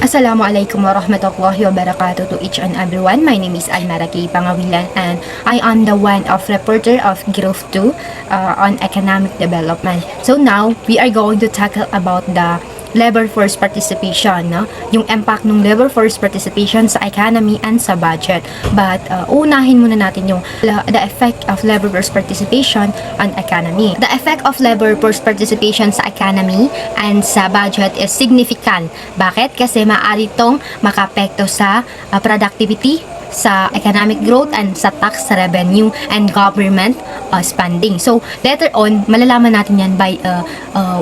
Assalamualaikum warahmatullahi wabarakatuh to each and everyone. My name is Almara K. Pangawilan and I am the one of reporter of Growth 2 on economic development. So now, we are going to tackle about the labor force participation, no? Yung impact ng labor force participation sa economy and sa budget. But unahin muna natin yung the effect of labor force participation on economy. The effect of labor force participation sa economy and sa budget is significant. Bakit? Kasi maaari itong makapekto sa productivity, sa economic growth, and sa tax revenue and government spending. So, later on, malalaman natin yan by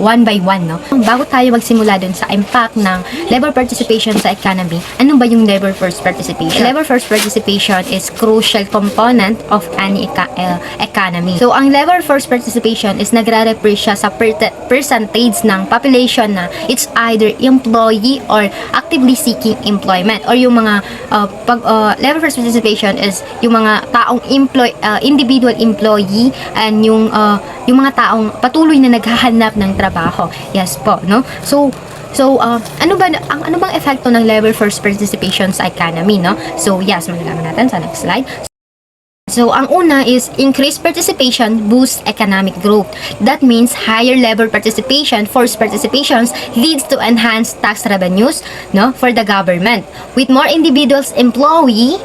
one by one, no? Bago tayo magsimula dun sa impact ng labor participation sa economy, ano ba yung labor force participation? Labor force participation is crucial component of any economy. So, ang labor force participation is nagre-refer siya sa percentage ng population na it's either employee or actively seeking employment, or yung mga labor force participation is yung mga taong individual employee and yung mga taong patuloy na naghahanap ng trabaho. Yes po, no? So ano bang epekto ng labor force participation sa economy, no? So yes, malalaman natin sa next slide. So, ang una is increased participation boosts economic growth. That means higher labor participation, forced participations leads to enhanced tax revenues, no, for the government. With more individuals employee,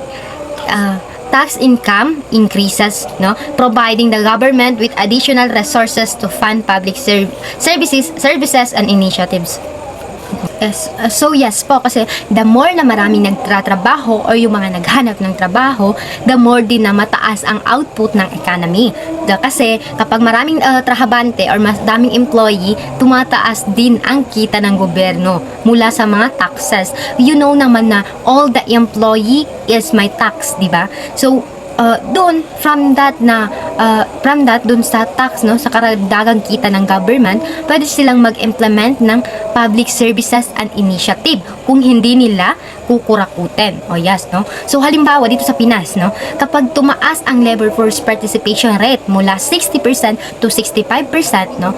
tax income increases, no, providing the government with additional resources to fund public services and initiatives. Yes. So yes po, kasi the more na maraming nagtatrabaho or yung mga naghanap ng trabaho, the more din na mataas ang output ng economy. Kasi kapag maraming trahabante or mas daming employee, tumataas din ang kita ng gobyerno mula sa mga taxes. You know naman na all the employee is my tax, di ba? So from that dun sa tax, no, sa karagdagang kita ng government, pwede silang mag-implement ng public services and initiative kung hindi nila kukurakutin. O yes, no? So halimbawa dito sa Pinas, no, kapag tumaas ang labor force participation rate mula 60% to 65%, no,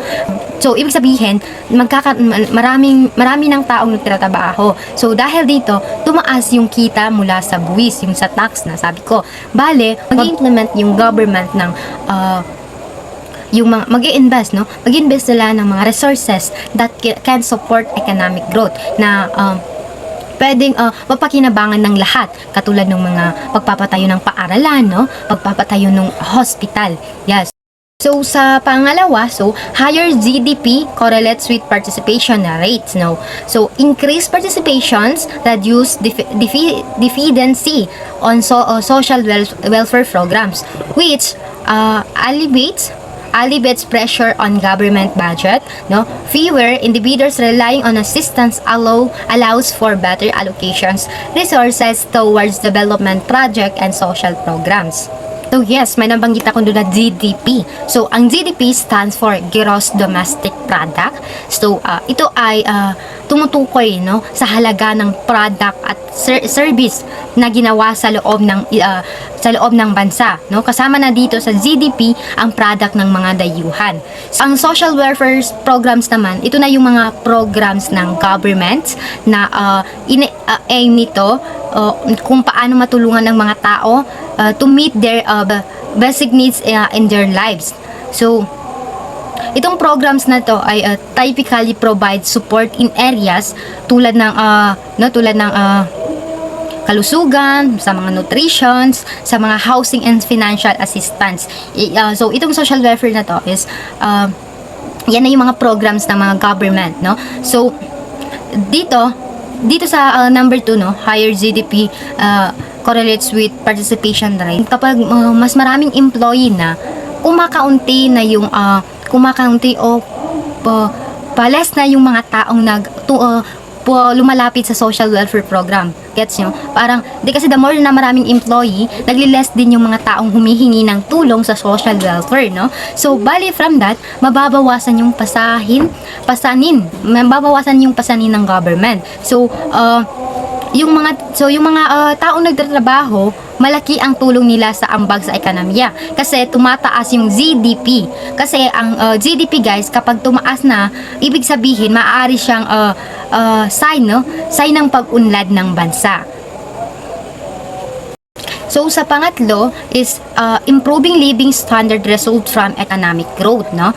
so ibig sabihin marami ng taong nagtatrabaho. So dahil dito tumaas yung kita mula sa buwis, yung sa tax na sabi ko. Bale, mag-implement yung government ng mag-i-invest, no? Mag-invest sila ng mga resources that can support economic growth na pwedeng mapakinabangan ng lahat, katulad ng mga pagpapatayo ng paaralan, no? Pagpapatayo ng hospital. Yes. So, sa pangalawa, so, higher GDP correlates with participation rates, no? So, increased participations reduce dependency on social welfare programs, which alleviates pressure on government budget, no? Fewer individuals relying on assistance allows for better allocations resources towards development project and social programs. So yes, may nabanggit ako doon na GDP. So ang GDP stands for Gross Domestic Product. So ito ay tumutukoy, no, sa halaga ng product at service na ginawa sa loob ng bansa, no? Kasama na dito sa GDP ang product ng mga dayuhan. So, ang social welfare programs naman, ito na yung mga programs ng government na aim nito kung paano matulungan ng mga tao to meet their basic needs in their lives. So itong programs na to ay typically provide support in areas tulad ng kalusugan, sa mga nutritions, sa mga housing and financial assistance. So itong social welfare na to is yan na yung mga programs ng mga government, no? So dito sa number 2, no, higher GDP correlates with participation rate. Kapag mas maraming employee na, kumakaunti o less na yung mga taong lumalapit sa social welfare program. Gets nyo? Parang, kasi the more na maraming employee, nagliless din yung mga taong humihingi ng tulong sa social welfare, no? So, bali from that, mababawasan yung pasanin ng government. So, yung mga taong nagtatrabaho malaki ang tulong nila sa ambag sa ekonomiya kasi tumataas yung GDP. Kasi ang GDP guys, kapag tumaas na, ibig sabihin maaari siyang sign, no? Sign ng pag-unlad ng bansa. So sa pangatlo is improving living standard result from economic growth, no?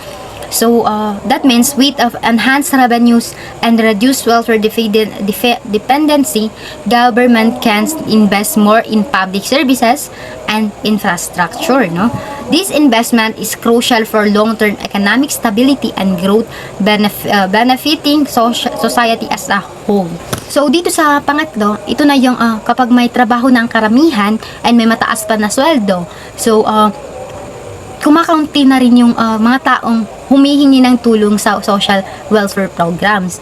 So that means with of enhanced revenues and reduced welfare dependency, government can invest more in public services and infrastructure, no? This investment is crucial for long-term economic stability and growth, benefiting society as a whole. So dito sa pangatlo, ito na yung kapag may trabaho ng karamihan and may mataas pa na sweldo. So kumakaunti na rin yung mga taong humihingi ng tulong sa social welfare programs.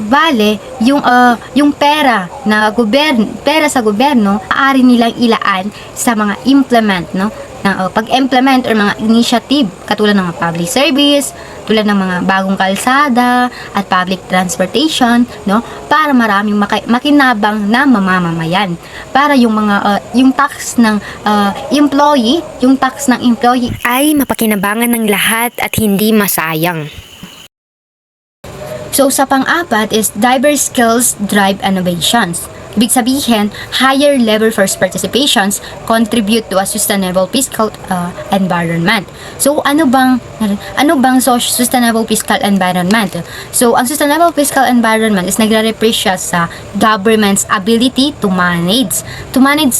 Bale, yung pera sa gobyerno, maaari nilang ilaan sa mga implement, no? Pag-implement or mga initiative katulad ng mga public service, tulad ng mga bagong kalsada at public transportation, no, para maraming makinabang na mamamayan, para yung mga yung tax ng employee ay mapakinabangan ng lahat at hindi masayang. So sa pang-apat is diverse skills drive innovations. Ibig sabihin, higher labor force participations contribute to a sustainable fiscal environment. So ano bang sustainable fiscal environment? So ang sustainable fiscal environment is nagre-represent sa government's ability to manage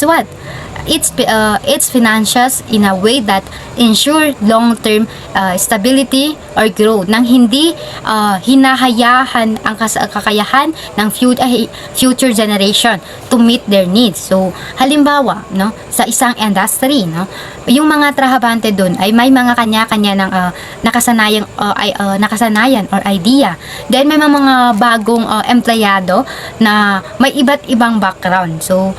what? Its finances in a way that ensure long-term stability or growth nang hindi hinahayahan ang kakayahan ng future generation to meet their needs. So halimbawa, no, sa isang industry, no, yung mga trabahante doon ay may mga kanya-kanya ng nakasanayan or idea. Then may mga bagong empleyado na may iba't ibang background. So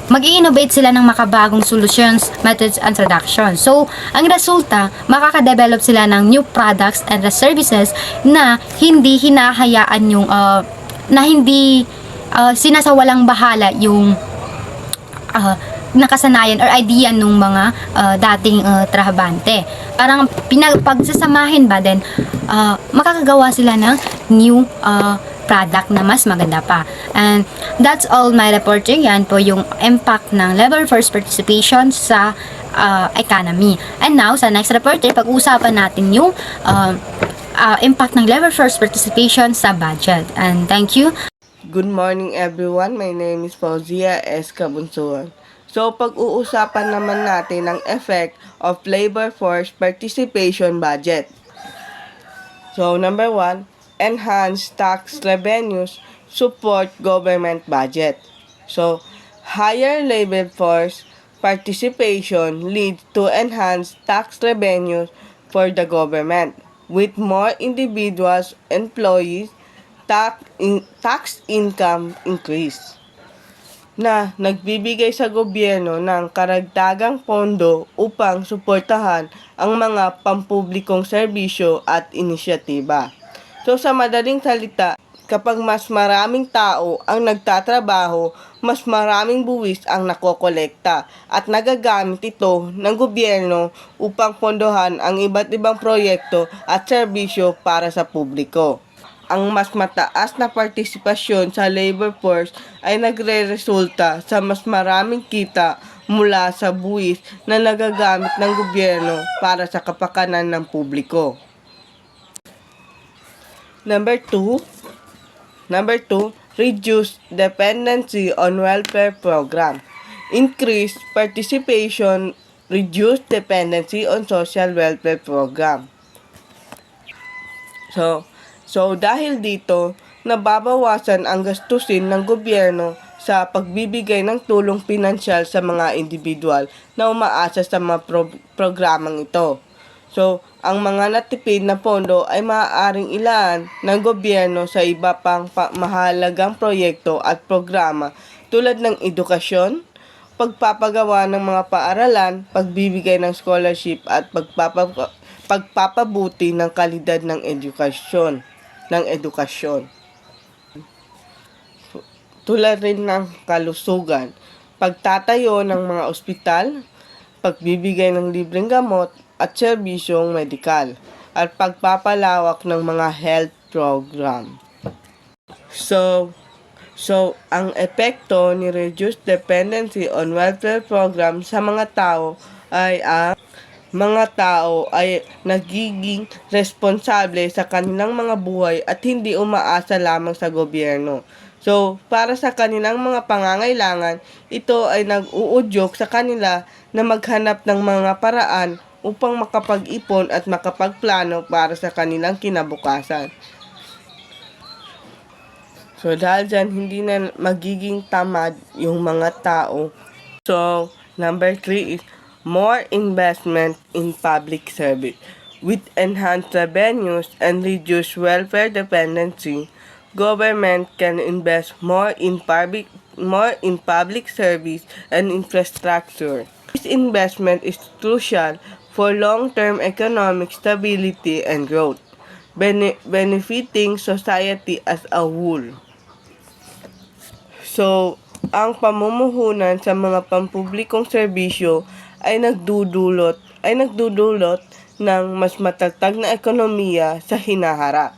mag-i-innovate sila ng makabagong solutions, methods, and introduction. So, ang resulta, makaka-develop sila ng new products and services na hindi hinahayaan yung, na hindi sinasawalang bahala yung nakasanayan or idea nung mga dating trabahante. Parang pagsasamahin ba din, makakagawa sila ng new product na mas maganda pa. And that's all my reporting. Yan po yung impact ng labor force participation sa economy. And now, sa next reporting, pag-uusapan natin yung impact ng labor force participation sa budget. And thank you. Good morning everyone. My name is Fauzia S. Cabunsuan. So, pag-uusapan naman natin ang effect of labor force participation budget. So, number 1, enhance tax revenues, support government budget. So, higher labor force participation leads to enhanced tax revenues for the government. With more individuals, employees, tax income increase na nagbibigay sa gobyerno ng karagdagang pondo upang suportahan ang mga pampublikong serbisyo at inisyatiba. So sa madaling salita, kapag mas maraming tao ang nagtatrabaho, mas maraming buwis ang nakokolekta at nagagamit ito ng gobyerno upang pondohan ang iba't ibang proyekto at serbisyo para sa publiko. Ang mas mataas na partisipasyon sa labor force ay nagre-resulta sa mas maraming kita mula sa buwis na nagagamit ng gobyerno para sa kapakanan ng publiko. Number 2, reduce dependency on welfare program. Increase participation, reduce dependency on social welfare program. So dahil dito, nababawasan ang gastusin ng gobyerno sa pagbibigay ng tulong pinansyal sa mga individual na umaasa sa mga programang ito. So, ang mga natipid na pondo ay maaaring ilaan ng gobyerno sa iba pang mahalagang proyekto at programa tulad ng edukasyon, pagpapagawa ng mga paaralan, pagbibigay ng scholarship at pagpapabuti ng kalidad ng edukasyon. tulad rin ng kalusugan, pagtatayo ng mga ospital, pagbibigay ng libreng gamot at serbisyong medikal, at pagpapalawak ng mga health program. So, ang epekto ni reduced dependency on welfare program sa mga tao ay ang mga tao ay nagiging responsable sa kanilang mga buhay at hindi umaasa lamang sa gobyerno. So, para sa kanilang mga pangangailangan, ito ay nag-uudyok sa kanila na maghanap ng mga paraan upang makapag-ipon at makapagplano para sa kanilang kinabukasan. So, dahil dyan, hindi na magiging tamad yung mga tao. So, number 3 is more investment in public service. With enhanced revenues and reduced welfare dependency, government can invest more in public service and infrastructure. This investment is crucial for long-term economic stability and growth, benefiting society as a whole. So, ang pamumuhunan sa mga pampublikong serbisyo ay nagdudulot ng mas matatag na ekonomiya sa hinaharap.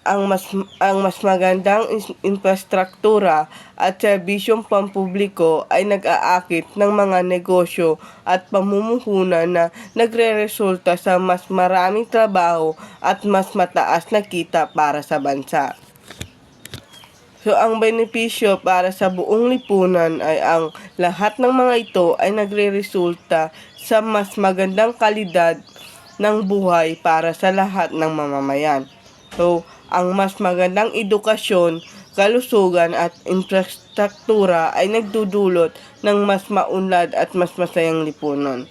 Ang mas magandang infrastruktura at serbisyong pampubliko ay nag-aakit ng mga negosyo at pamumuhunan na nagreresulta sa mas maraming trabaho at mas mataas na kita para sa bansa. So, ang benepisyo para sa buong lipunan ay ang lahat ng mga ito ay nagreresulta sa mas magandang kalidad ng buhay para sa lahat ng mamamayan. So, ang mas magandang edukasyon, kalusugan at infrastruktura ay nagdudulot ng mas maunlad at mas masayang lipunan.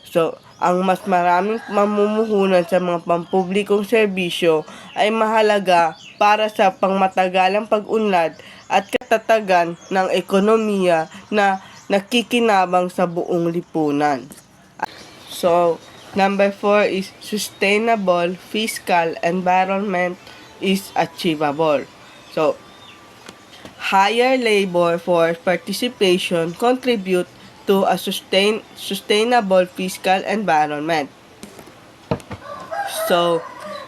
So, ang mas maraming mamumuhunan sa mga pampublikong serbisyo ay mahalaga para sa pangmatagalang pag-unlad at katatagan ng ekonomiya na nakikinabang sa buong lipunan. So, number 4 is sustainable fiscal environment is achievable. So, higher labor force participation contribute to a sustainable fiscal environment. So,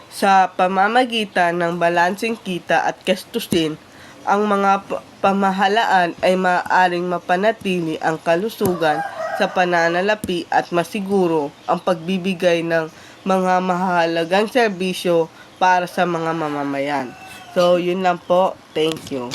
sa pamamagitan ng balansing kita at gastusin, ang mga pamahalaan ay maaaring mapanatili ang kalusugan sa pananalapi at masiguro ang pagbibigay ng mga mahalagang serbisyo para sa mga mamamayan. So, yun lang po. Thank you.